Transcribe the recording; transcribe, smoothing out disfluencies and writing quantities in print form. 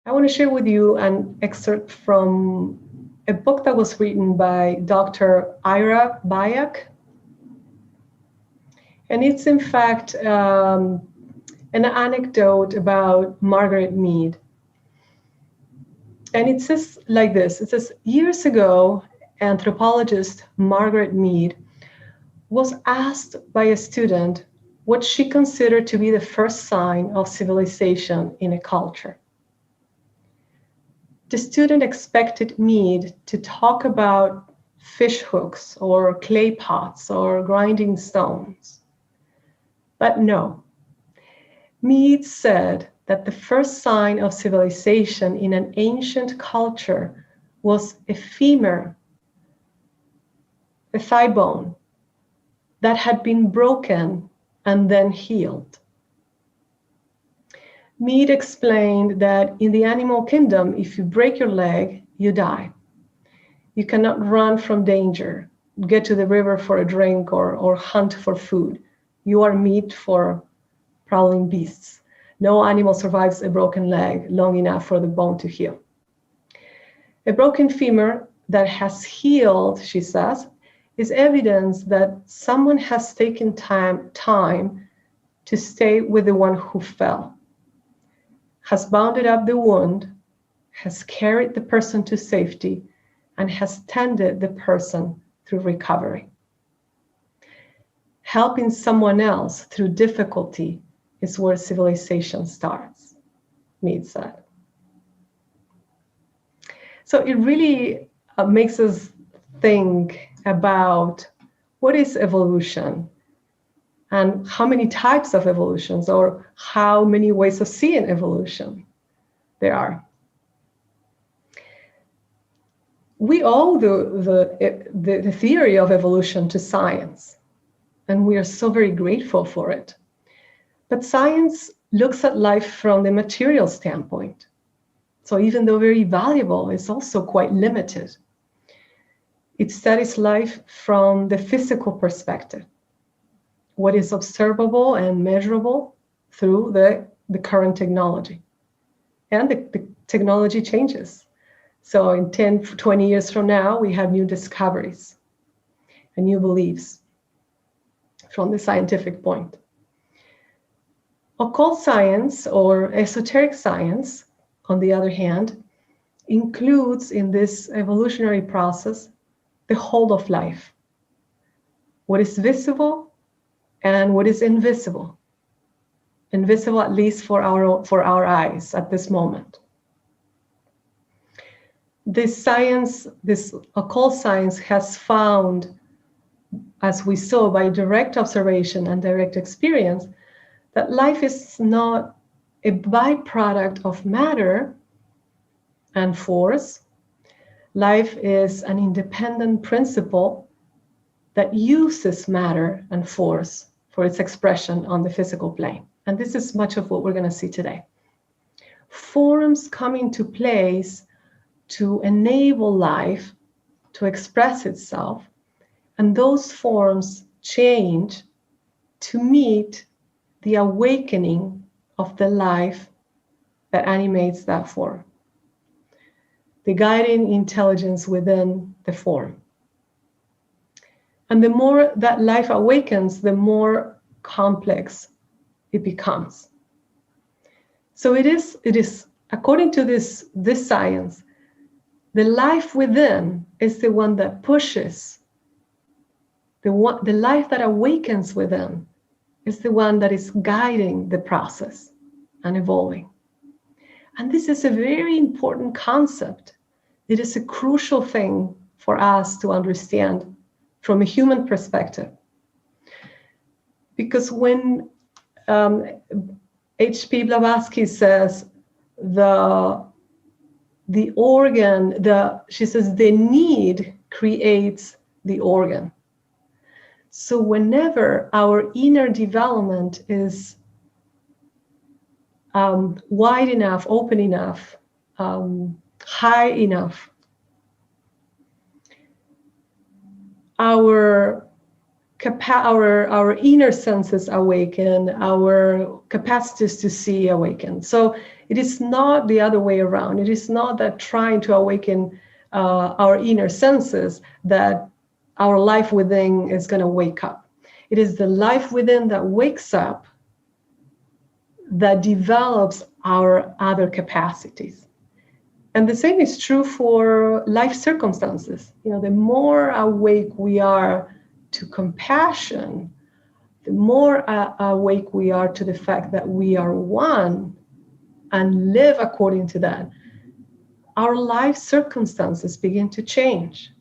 I want to share with you an excerpt from a book that was written by Dr. Ira Byock. And it's in fact an anecdote about Margaret Mead. And it says like this, it says, years ago, anthropologist Margaret Mead was asked by a student what she considered to be the first sign of civilization in a culture. The student expected Mead to talk about fish hooks or clay pots or grinding stones. But no, Mead said that the first sign of civilization in an ancient culture was a femur, a thigh bone, that had been broken and then healed. Mead explained that in the animal kingdom, if you break your leg, you die. You cannot run from danger, get to the river for a drink or hunt for food. You are meat for prowling beasts. No animal survives a broken leg long enough for the bone to heal. A broken femur that has healed, she says, is evidence that someone has taken time to stay with the one who fell, has bounded up the wound, has carried the person to safety, and has tended the person through recovery. Helping someone else through difficulty is where civilization starts, Mead said. So it really makes us think about what is evolution and how many types of evolutions or how many ways of seeing evolution there are. We owe the theory of evolution to science, and we are so very grateful for it. But science looks at life from the material standpoint. So even though very valuable, it's also quite limited. It studies life from the physical perspective, what is observable and measurable through the current technology. And the technology changes. So in 10, 20 years from now, we have new discoveries and new beliefs from the scientific point. Occult science or esoteric science, on the other hand, includes in this evolutionary process the whole of life, what is visible and what is invisible. Invisible, at least for our eyes at this moment. This occult science has found, as we saw by direct observation and direct experience, that life is not a byproduct of matter and force. Life is an independent principle that uses matter and force for its expression on the physical plane. And this is much of what we're going to see today. Forms come into place to enable life to express itself, and those forms change to meet the awakening of the life that animates that form, the guiding intelligence within the form. And the more that life awakens, the more complex it becomes. So it is according to this science, the life within is the one that pushes. The life that awakens within is the one that is guiding the process and evolving. And this is a very important concept. It is a crucial thing for us to understand from a human perspective. Because when H.P. Blavatsky says the organ, she says the need creates the organ. So whenever our inner development is wide enough, open enough, high enough, our inner senses awaken, our capacities to see awaken. So It is not the other way around. It is not that trying to awaken our inner senses that our life within is going to wake up. It is the life within that wakes up that develops our other capacities. And the same is true for life circumstances. The more awake we are to compassion, the more awake we are to the fact that we are one and live according to that, our life circumstances begin to change.